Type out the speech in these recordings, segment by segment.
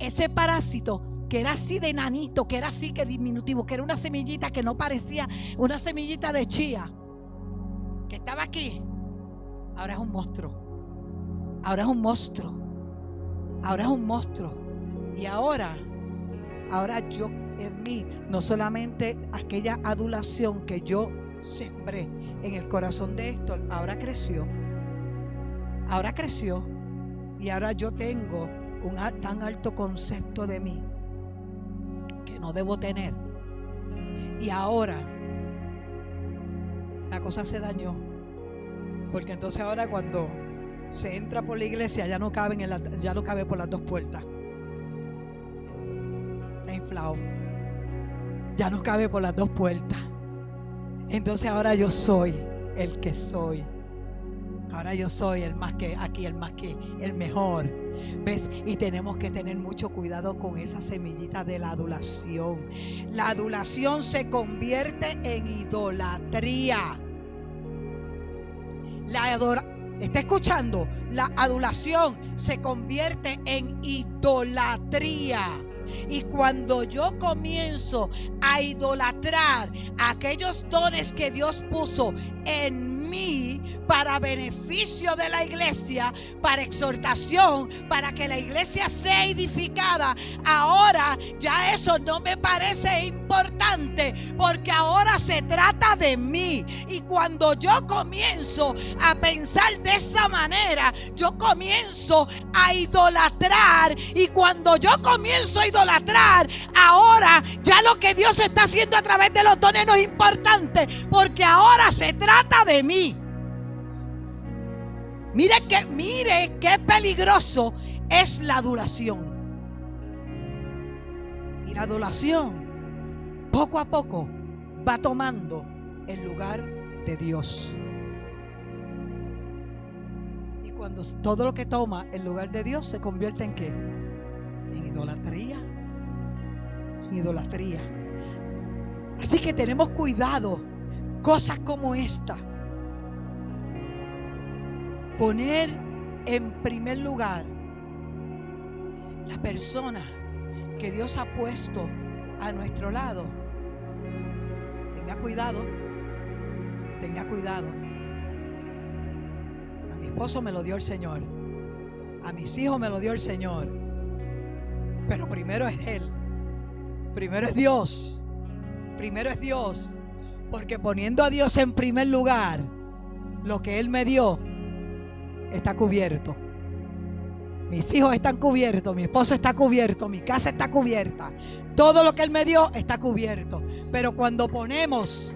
ese parásito que era así de nanito, que era así que diminutivo, que era una semillita que no parecía una semillita de chía, que estaba aquí, ahora es un monstruo. Ahora es un monstruo. Ahora es un monstruo. Y ahora yo en mí, no solamente aquella adulación que yo sembré en el corazón de Héctor, ahora creció. Ahora creció. Y ahora yo tengo un tan alto concepto de mí que no debo tener. Y ahora la cosa se dañó. Porque entonces ahora cuando se entra por la iglesia ya no cabe por las dos puertas. Está inflado. Ya no cabe por las dos puertas. Entonces ahora yo soy el que soy. Ahora yo soy el más que aquí, el mejor. ¿Ves? Y tenemos que tener mucho cuidado con esa semillita de la adulación. La adulación se convierte en idolatría. ¿Está escuchando? La adulación se convierte en idolatría. Y cuando yo comienzo a idolatrar aquellos dones que Dios puso en mí para beneficio de la iglesia, para exhortación, para que la iglesia sea edificada, ahora ya eso no me parece importante, porque ahora se trata de mí. Y cuando yo comienzo a pensar de esa manera, yo comienzo a idolatrar. Y cuando yo comienzo a idolatrar, ahora ya lo que Dios está haciendo a través de los dones no es importante, porque ahora se trata de mí. Mire qué peligroso es la adulación. Y la adulación poco a poco va tomando el lugar de Dios. Y cuando todo lo que toma el lugar de Dios se convierte en ¿qué? En idolatría. En idolatría. Así que tenemos cuidado. Cosas como esta. Poner en primer lugar la persona que Dios ha puesto a nuestro lado. Tenga cuidado. Tenga cuidado. A mi esposo me lo dio el Señor. A mis hijos me lo dio el Señor. Pero primero es Él. Primero es Dios. Primero es Dios. Porque poniendo a Dios en primer lugar, lo que Él me dio está cubierto. Mis hijos están cubiertos, mi esposo está cubierto, mi casa está cubierta. Todo lo que Él me dio está cubierto. Pero cuando ponemos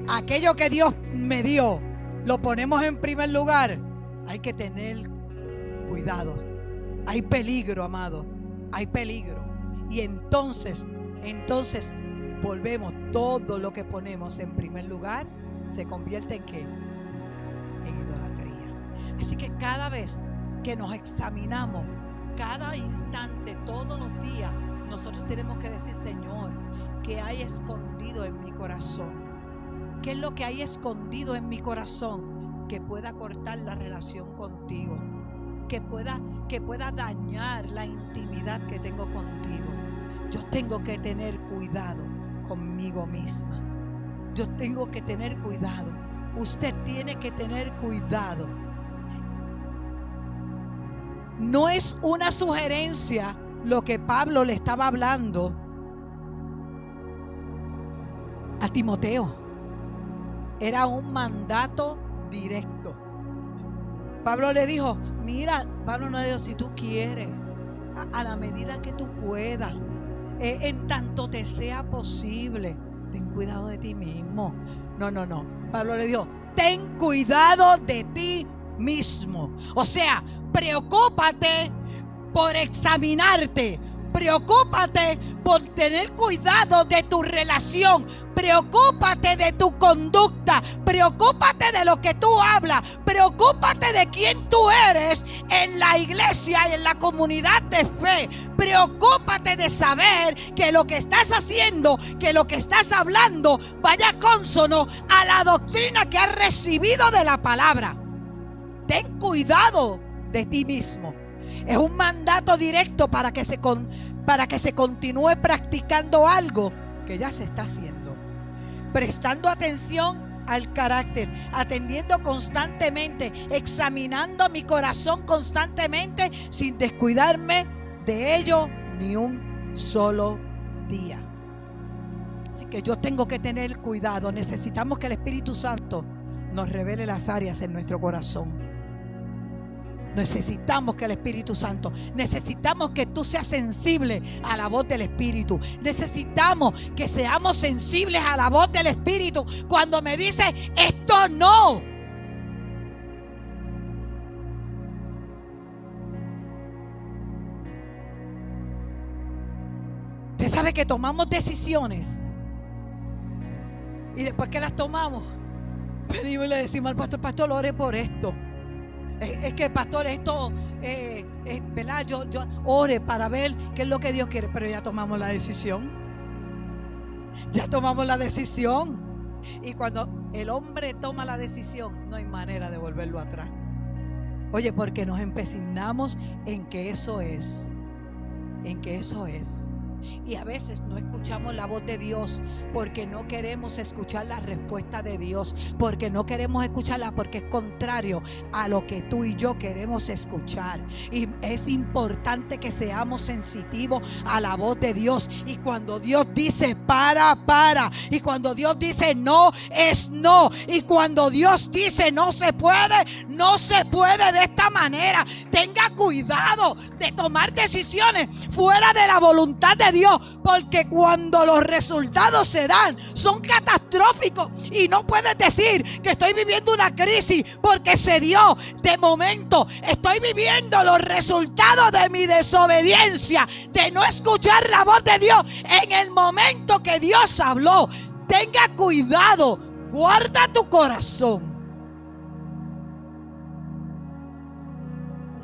aquello que Dios me dio, lo ponemos en primer lugar, hay que tener cuidado. Hay peligro, amado. Hay peligro. Y entonces volvemos, todo lo que ponemos en primer lugar se convierte en ¿qué? En idolatría. Así que cada vez que nos examinamos, cada instante, todos los días, nosotros tenemos que decir: Señor, ¿qué hay escondido en mi corazón? ¿Qué es lo que hay escondido en mi corazón que pueda cortar la relación contigo? Que pueda dañar la intimidad que tengo contigo. Yo tengo que tener cuidado conmigo misma. Yo tengo que tener cuidado. Usted tiene que tener cuidado. No es una sugerencia lo que Pablo le estaba hablando a Timoteo. Era un mandato directo. Pablo le dijo: mira, Pablo no le dijo: si tú quieres, a la medida que tú puedas, en tanto te sea posible, ten cuidado de ti mismo. No. Pablo le dijo: ten cuidado de ti mismo. O sea, preocúpate por examinarte. Preocúpate por tener cuidado de tu relación. Preocúpate de tu conducta. Preocúpate de lo que tú hablas. Preocúpate de quién tú eres en la iglesia y en la comunidad de fe. Preocúpate de saber que lo que estás haciendo, que lo que estás hablando, vaya consono a la doctrina que has recibido de la palabra. Ten cuidado de ti mismo. Es un mandato directo para que se continúe practicando algo que ya se está haciendo. Prestando atención al carácter, atendiendo constantemente, examinando mi corazón constantemente, sin descuidarme de ello ni un solo día. Así que yo tengo que tener cuidado. Necesitamos que el Espíritu Santo nos revele las áreas en nuestro corazón. Necesitamos que el Espíritu Santo, necesitamos que tú seas sensible a la voz del Espíritu. Necesitamos que seamos sensibles a la voz del Espíritu cuando me dice esto no. Usted sabe que tomamos decisiones y después que las tomamos, venimos y le decimos al pastor: pastor, ore por esto. Es que, pastor, esto, ¿verdad? Yo ore para ver qué es lo que Dios quiere. Pero ya tomamos la decisión. Ya tomamos la decisión. Y cuando el hombre toma la decisión, no hay manera de volverlo atrás. Oye, porque nos empecinamos en que eso es. En que eso es. Y a veces no escuchamos la voz de Dios porque no queremos escuchar la respuesta de Dios, porque no queremos escucharla porque es contrario a lo que tú y yo queremos escuchar. Y es importante que seamos sensitivos a la voz de Dios. Y cuando Dios dice para. Y cuando Dios dice no, es no. Y cuando Dios dice no se puede de esta manera. Tenga cuidado de tomar decisiones fuera de la voluntad de Dios, porque cuando los resultados se dan son catastróficos y no puedes decir que estoy viviendo una crisis porque se dio de momento. Estoy viviendo los resultados de mi desobediencia, de no escuchar la voz de Dios en el momento que Dios habló. Tenga cuidado, guarda tu corazón.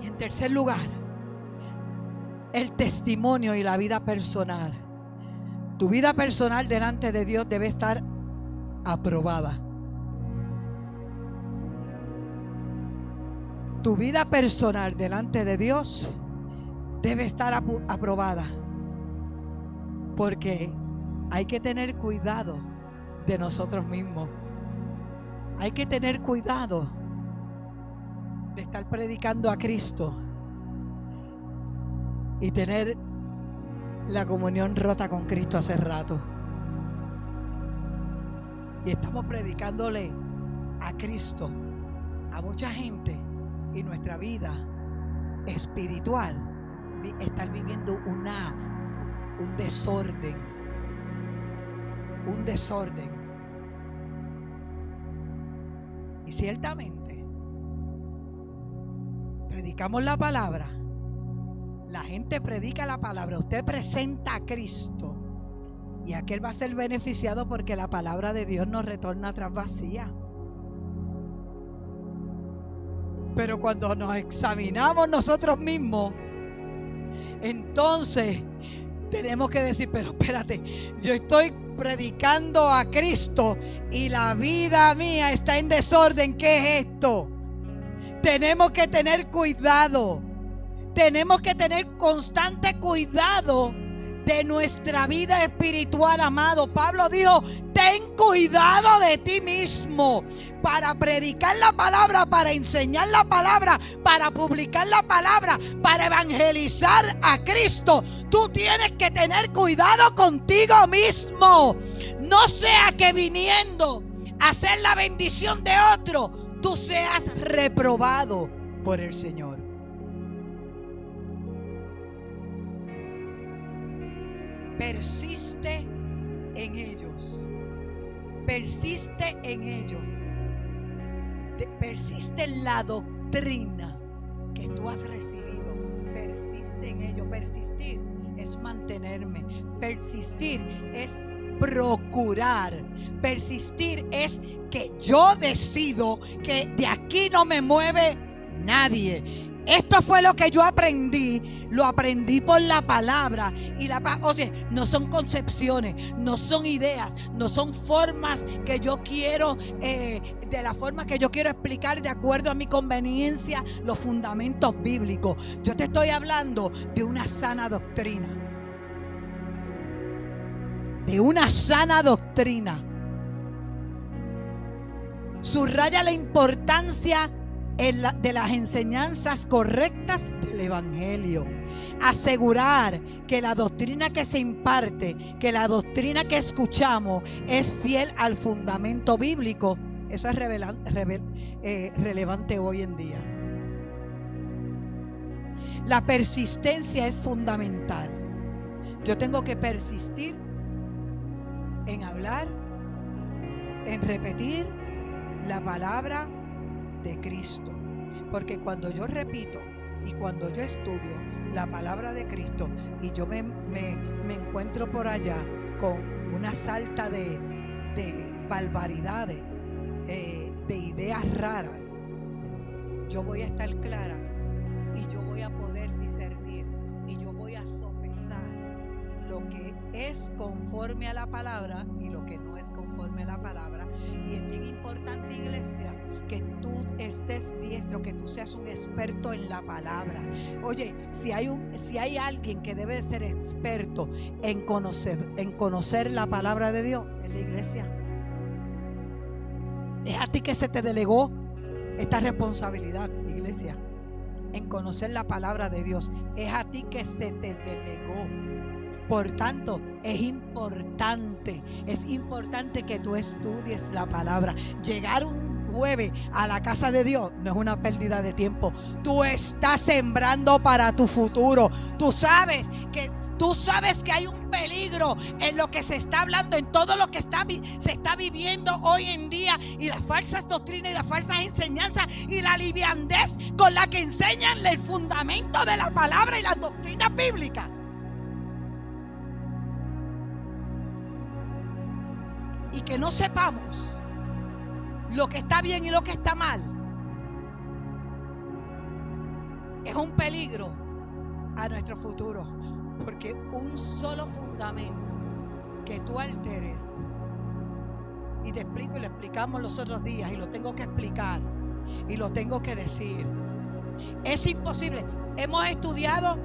Y en tercer lugar, el testimonio y la vida personal. Tu vida personal delante de Dios debe estar aprobada. Tu vida personal delante de Dios debe estar aprobada. Porque hay que tener cuidado de nosotros mismos. Hay que tener cuidado de estar predicando a Cristo y tener la comunión rota con Cristo hace rato. Y estamos predicándole a Cristo a mucha gente, y nuestra vida espiritual está viviendo un desorden. Un desorden. Y ciertamente predicamos la palabra. La gente predica la palabra, usted presenta a Cristo y aquel va a ser beneficiado porque la palabra de Dios no retorna atrás vacía. Pero cuando nos examinamos nosotros mismos, entonces tenemos que decir: pero espérate, yo estoy predicando a Cristo y la vida mía está en desorden. ¿Qué es esto? Tenemos que tener cuidado. Tenemos que tener constante cuidado de nuestra vida espiritual, amado. Pablo dijo: ten cuidado de ti mismo. Para predicar la palabra, para enseñar la palabra, para publicar la palabra, para evangelizar a Cristo, tú tienes que tener cuidado contigo mismo. No sea que viniendo a hacer la bendición de otro, tú seas reprobado por el Señor. Persiste en ellos. Persiste en ellos. Persiste en la doctrina que tú has recibido. Persiste en ello. Persistir es mantenerme. Persistir es procurar. Persistir es que yo decido que de aquí no me mueve nadie. Esto fue lo que yo aprendí. Lo aprendí por la palabra. O sea, no son concepciones, no son ideas, no son formas que yo quiero, de la forma que yo quiero explicar de acuerdo a mi conveniencia, los fundamentos bíblicos. Yo te estoy hablando de una sana doctrina. De una sana doctrina. Subraya la importancia de las enseñanzas correctas del Evangelio. Asegurar que la doctrina que se imparte, que la doctrina que escuchamos es fiel al fundamento bíblico. Eso es relevante hoy en día. La persistencia es fundamental. Yo tengo que persistir en hablar, en repetir la palabra de Cristo, porque cuando yo repito y cuando yo estudio la palabra de Cristo y yo me encuentro por allá con una salta de barbaridades, de ideas raras, yo voy a estar clara y yo voy a poder discernir y yo voy a sopesar lo que es conforme a la palabra y lo que no es conforme a la palabra. Y es bien importante, iglesia, que tú estés diestro, que tú seas un experto en la palabra. Oye, si hay alguien que debe ser experto en conocer la palabra de Dios, es la iglesia. Es a ti que se te delegó esta responsabilidad, iglesia, en conocer la palabra de Dios. Es a ti que se te delegó. Por tanto, es importante que tú estudies la palabra. Llegar un jueves a la casa de Dios no es una pérdida de tiempo. Tú estás sembrando para tu futuro. Tú sabes que hay un peligro en lo que se está hablando, en todo lo que se está viviendo hoy en día, y las falsas doctrinas y las falsas enseñanzas y la liviandez con la que enseñan el fundamento de la palabra y las doctrinas bíblicas. Y que no sepamos lo que está bien y lo que está mal, es un peligro a nuestro futuro. Porque un solo fundamento que tú alteres, y te explico y lo explicamos los otros días, y lo tengo que explicar y lo tengo que decir, es imposible. Hemos estudiado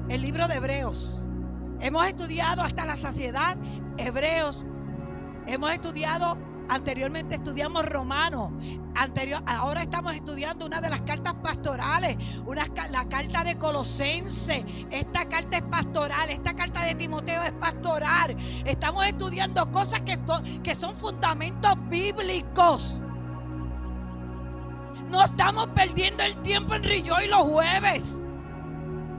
el libro de Hebreos, hemos estudiado hasta la saciedad Hebreos, hemos estudiado, anteriormente estudiamos Romanos, ahora estamos estudiando una de las cartas pastorales, la carta de Colosenses. Esta carta es pastoral, esta carta de Timoteo es pastoral. Estamos estudiando cosas que son fundamentos bíblicos. No estamos perdiendo el tiempo en Rejoice los jueves.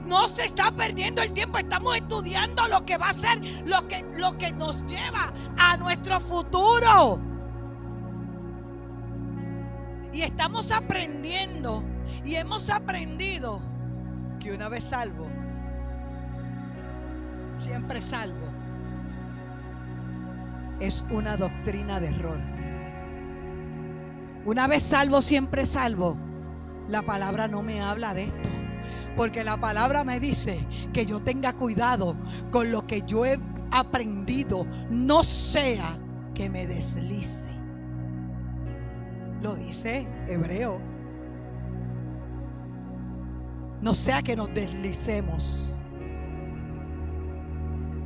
No se está perdiendo el tiempo, estamos estudiando lo que va a ser, lo que nos lleva a nuestro futuro. Y estamos aprendiendo, y hemos aprendido que una vez salvo, siempre salvo. Es una doctrina de error. Una vez salvo, siempre salvo. La palabra no me habla de esto. Porque la palabra me dice que yo tenga cuidado con lo que yo he aprendido, no sea que me deslice. Lo dice Hebreo. No sea que nos deslicemos.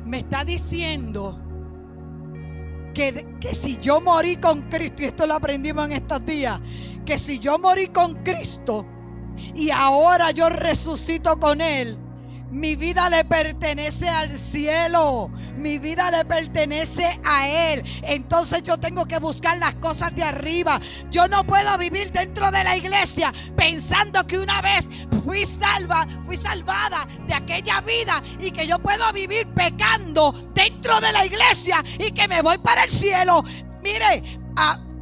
Me está diciendo que si yo morí con Cristo, y esto lo aprendimos en estos días, que si yo morí con Cristo y ahora yo resucito con Él, mi vida le pertenece al cielo, mi vida le pertenece a Él. Entonces yo tengo que buscar las cosas de arriba. Yo no puedo vivir dentro de la iglesia pensando que una vez fui salvada de aquella vida, y que yo puedo vivir pecando dentro de la iglesia y que me voy para el cielo. Mire,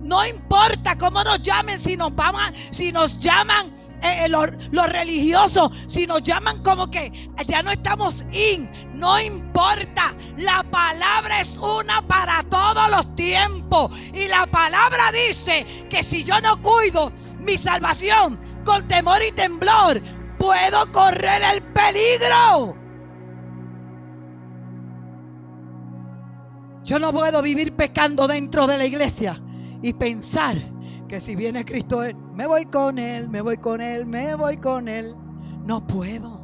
no importa cómo nos llamen, si nos llaman los religiosos, si nos llaman como que ya no estamos no importa. La palabra es una para todos los tiempos, y la palabra dice que si yo no cuido mi salvación con temor y temblor, puedo correr el peligro. Yo no puedo vivir pecando dentro de la iglesia y pensar que si viene Cristo, me voy con Él, me voy con Él, me voy con Él. No puedo.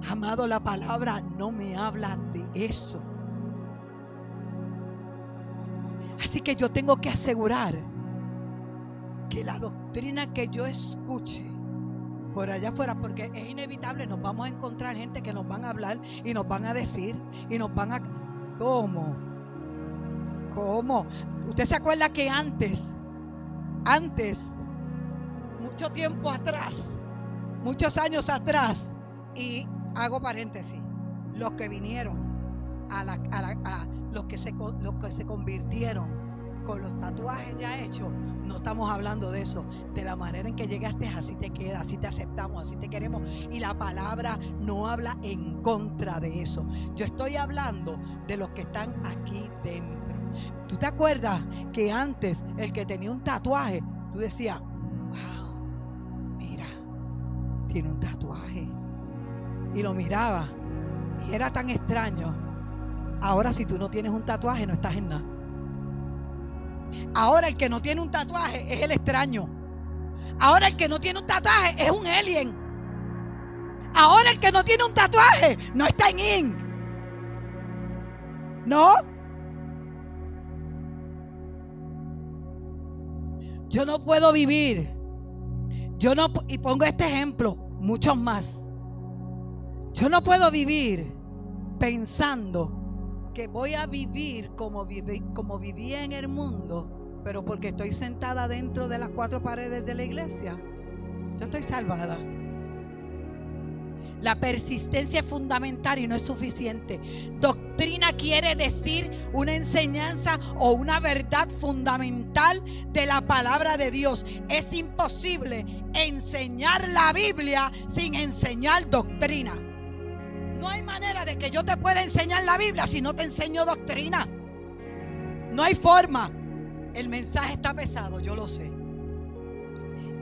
Amado, la palabra no me habla de eso. Así que yo tengo que asegurar que la doctrina que yo escuche por allá afuera, porque es inevitable, nos vamos a encontrar gente que nos van a hablar y nos van a decir y nos van a... ¿Cómo? ¿Usted se acuerda que antes, mucho tiempo atrás, muchos años atrás, y hago paréntesis, los que vinieron los que se convirtieron con los tatuajes ya hechos, no estamos hablando de eso. De la manera en que llegaste, así te queda, así te aceptamos, así te queremos, y la palabra no habla en contra de eso. Yo estoy hablando de los que están aquí dentro. ¿Tú te acuerdas que antes el que tenía un tatuaje, tú decías, wow, mira, tiene un tatuaje? Y lo miraba y era tan extraño. Ahora, si tú no tienes un tatuaje, no estás en nada. Ahora el que no tiene un tatuaje es el extraño. Ahora el que no tiene un tatuaje es un alien. Ahora el que no tiene un tatuaje no está en in. ¿No? Yo no puedo vivir. Y pongo este ejemplo, muchos más. Yo no puedo vivir pensando que voy a vivir como vivía en el mundo, pero porque estoy sentada dentro de las cuatro paredes de la iglesia, yo estoy salvada. La persistencia es fundamental y no es suficiente. Doctrina quiere decir una enseñanza o una verdad fundamental de la palabra de Dios. Es imposible enseñar la Biblia sin enseñar doctrina. No hay manera de que yo te pueda enseñar la Biblia si no te enseño doctrina. No hay forma. El mensaje está pesado, yo lo sé.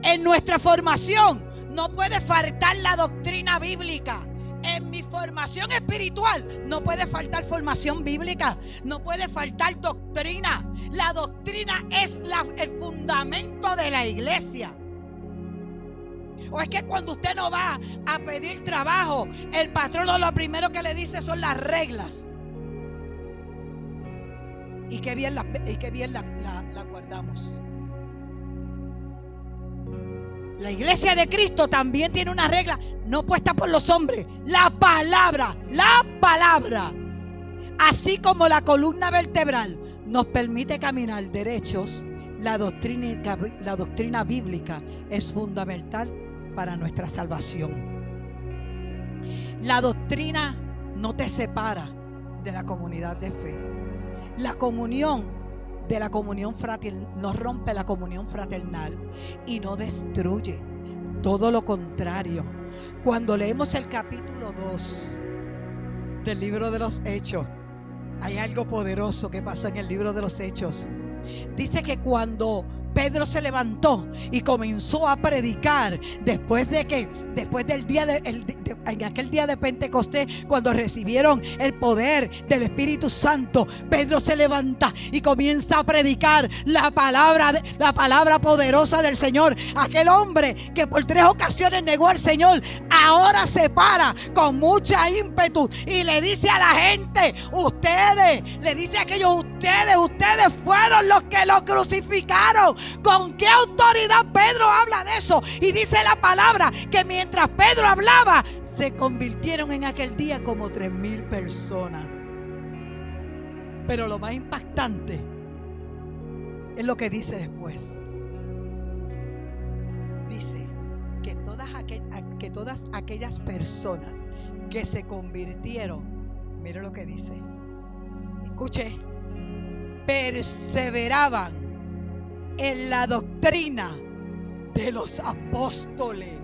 En nuestra formación no puede faltar la doctrina bíblica. En mi formación espiritual no puede faltar formación bíblica. No puede faltar doctrina. La doctrina es el fundamento de la iglesia. ¿O es que cuando usted no va a pedir trabajo, el patrón lo primero que le dice son las reglas? Y qué bien la guardamos. La iglesia de Cristo también tiene una regla no puesta por los hombres. La palabra. Así como la columna vertebral nos permite caminar derechos, la doctrina bíblica es fundamental para nuestra salvación. La doctrina no te separa de la comunidad de fe. La comunión fraternal no rompe la comunión fraternal y no destruye. Todo lo contrario. Cuando leemos el capítulo 2 del libro de los Hechos, hay algo poderoso que pasa en el libro de los Hechos. Dice que cuando Pedro se levantó y comenzó a predicar después del día en aquel día de Pentecostés, cuando recibieron el poder del Espíritu Santo, Pedro se levanta y comienza a predicar la palabra poderosa del Señor. Aquel hombre que por 3 ocasiones negó al Señor, ahora se para con mucha ímpetu y le dice a la gente, ustedes fueron los que lo crucificaron. ¿Con qué autoridad Pedro habla de eso? Y dice la palabra que mientras Pedro hablaba, se convirtieron en aquel día como 3,000 personas. Pero lo más impactante es lo que dice después. Dice que todas aquellas personas que se convirtieron, mire lo que dice, escuche, perseveraban en la doctrina de los apóstoles.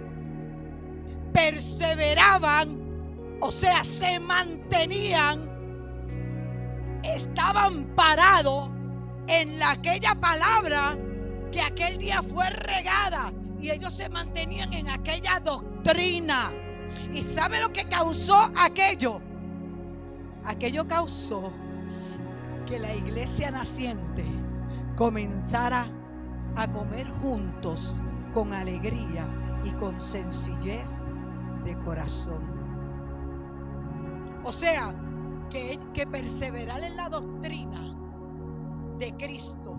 Perseveraban, o sea, se mantenían, estaban parados en aquella palabra que aquel día fue regada, y ellos se mantenían en aquella doctrina. ¿Y sabe lo que causó aquello? Aquello causó que la iglesia naciente comenzara a comer juntos con alegría y con sencillez de corazón. O sea, que perseverar en la doctrina de Cristo,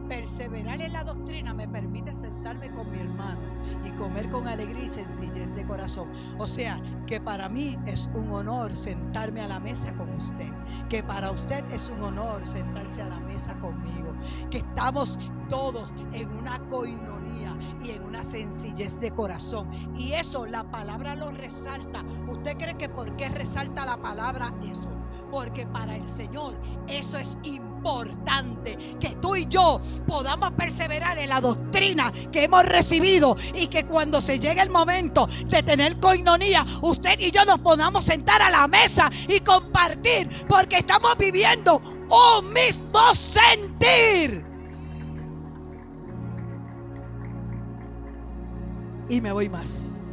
perseverar en la doctrina me permite sentarme con mi hermano y comer con alegría y sencillez de corazón. O sea, que para mí es un honor sentarme a la mesa con usted, que para usted es un honor sentarse a la mesa conmigo, que estamos todos en una coinonía y en una sencillez de corazón. Y eso la palabra lo resalta. ¿Usted cree que por qué resalta la palabra eso? Porque para el Señor eso es importante, que tú y yo podamos perseverar en la doctrina que hemos recibido, y que cuando se llegue el momento de tener coinonía, usted y yo nos podamos sentar a la mesa y compartir, porque estamos viviendo un mismo sentir. Y me voy más.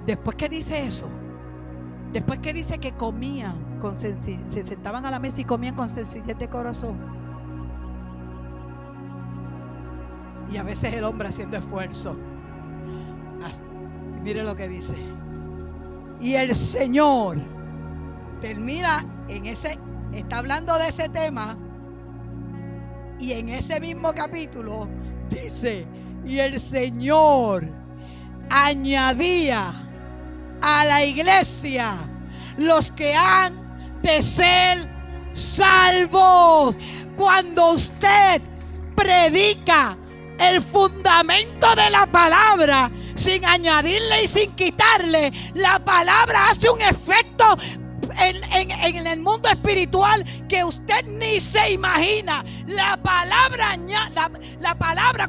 Después que dice eso, después que dice que comían con sencillez, se sentaban a la mesa y comían con sencillez de corazón. Y a veces el hombre haciendo esfuerzo. Mire lo que dice. Y el Señor termina en ese, está hablando de ese tema, y en ese mismo capítulo dice: y el Señor añadía a la iglesia los que han de ser salvos. Cuando usted predica el fundamento de la palabra sin añadirle y sin quitarle, la palabra hace un efecto en el mundo espiritual que usted ni se imagina. La palabra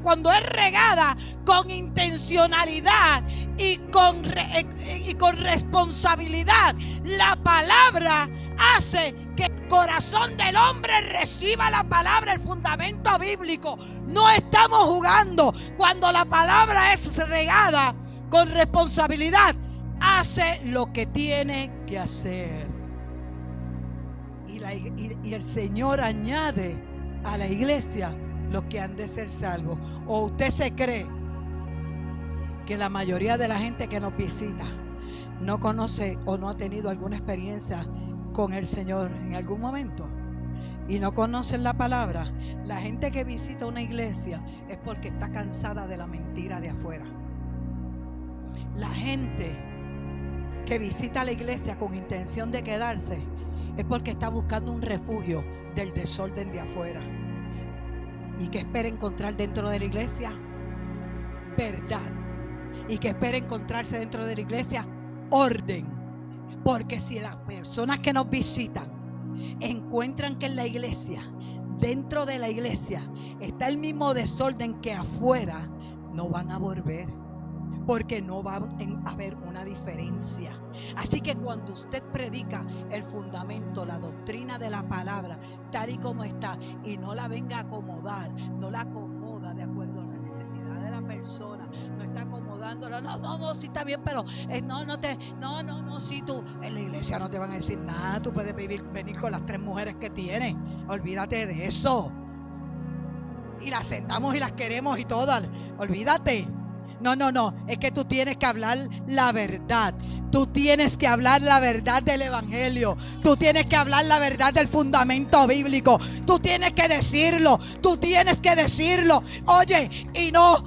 cuando es regada con intencionalidad y con responsabilidad, la palabra hace que el corazón del hombre reciba la palabra, el fundamento bíblico. No estamos jugando. Cuando la palabra es regada con responsabilidad, hace lo que tiene que hacer. Y el Señor añade a la iglesia los que han de ser salvos. ¿O usted se cree que la mayoría de la gente que nos visita no conoce o no ha tenido alguna experiencia con el Señor en algún momento y no conocen la palabra? La gente que visita una iglesia es porque está cansada de la mentira de afuera. La gente que visita la iglesia con intención de quedarse es porque está buscando un refugio del desorden de afuera. ¿Y qué espera encontrar dentro de la iglesia? Verdad. ¿Y qué espera encontrarse dentro de la iglesia? Orden. Porque si las personas que nos visitan encuentran que en la iglesia, dentro de la iglesia, está el mismo desorden que afuera, no van a volver, porque no va a haber una diferencia. Así que cuando usted predica el fundamento, la doctrina de la palabra, tal y como está, y no la venga a acomodar, no la acomoda de acuerdo a la necesidad de la persona, no está acomodándola, no, sí está bien, pero no, si tú en la iglesia no te van a decir nada, tú puedes venir con las 3 mujeres que tienes, olvídate de eso, y las sentamos y las queremos y todas, olvídate. No, es que tú tienes que hablar la verdad. Tú tienes que hablar la verdad del evangelio. Tú tienes que hablar la verdad del fundamento bíblico. Tú tienes que decirlo. Oye, y no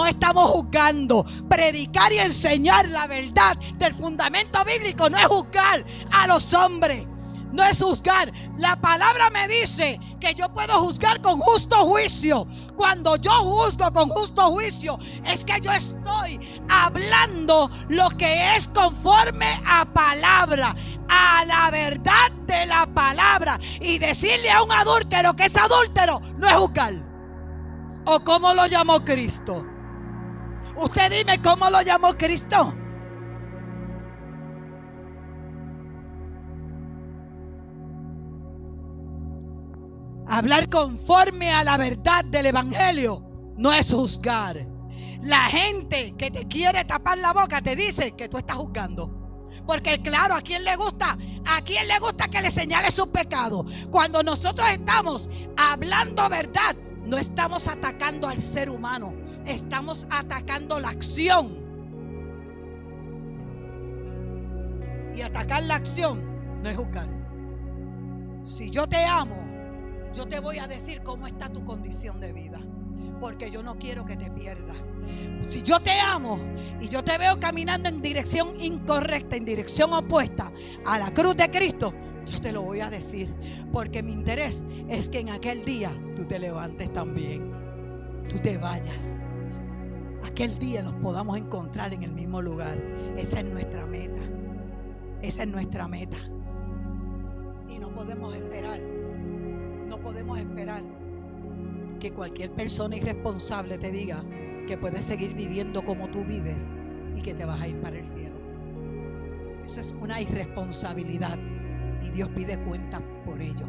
estamos juzgando. Predicar y enseñar la verdad del fundamento bíblico no es juzgar a los hombres. No es juzgar. La palabra me dice que yo puedo juzgar con justo juicio. Cuando yo juzgo con justo juicio, es que yo estoy hablando lo que es conforme a palabra, a la verdad de la palabra. Y decirle a un adúltero que es adúltero no es juzgar. ¿O cómo lo llamó Cristo? Usted dime cómo lo llamó Cristo. Hablar conforme a la verdad del evangelio no es juzgar. La gente que te quiere tapar la boca te dice que tú estás juzgando. Porque claro, ¿a quién le gusta? ¿A quién le gusta que le señale sus pecados? Cuando nosotros estamos hablando verdad, no estamos atacando al ser humano, estamos atacando la acción. Y atacar la acción no es juzgar. Si yo te amo, yo te voy a decir cómo está tu condición de vida, porque yo no quiero que te pierdas. Si yo te amo y yo te veo caminando en dirección incorrecta, en dirección opuesta a la cruz de Cristo, yo te lo voy a decir, porque mi interés es que en aquel día tú te levantes también, tú te vayas, aquel día nos podamos encontrar en el mismo lugar. Esa es nuestra meta, esa es nuestra meta. Y no podemos esperar que cualquier persona irresponsable te diga que puedes seguir viviendo como tú vives y que te vas a ir para el cielo. Eso es una irresponsabilidad y Dios pide cuenta por ello.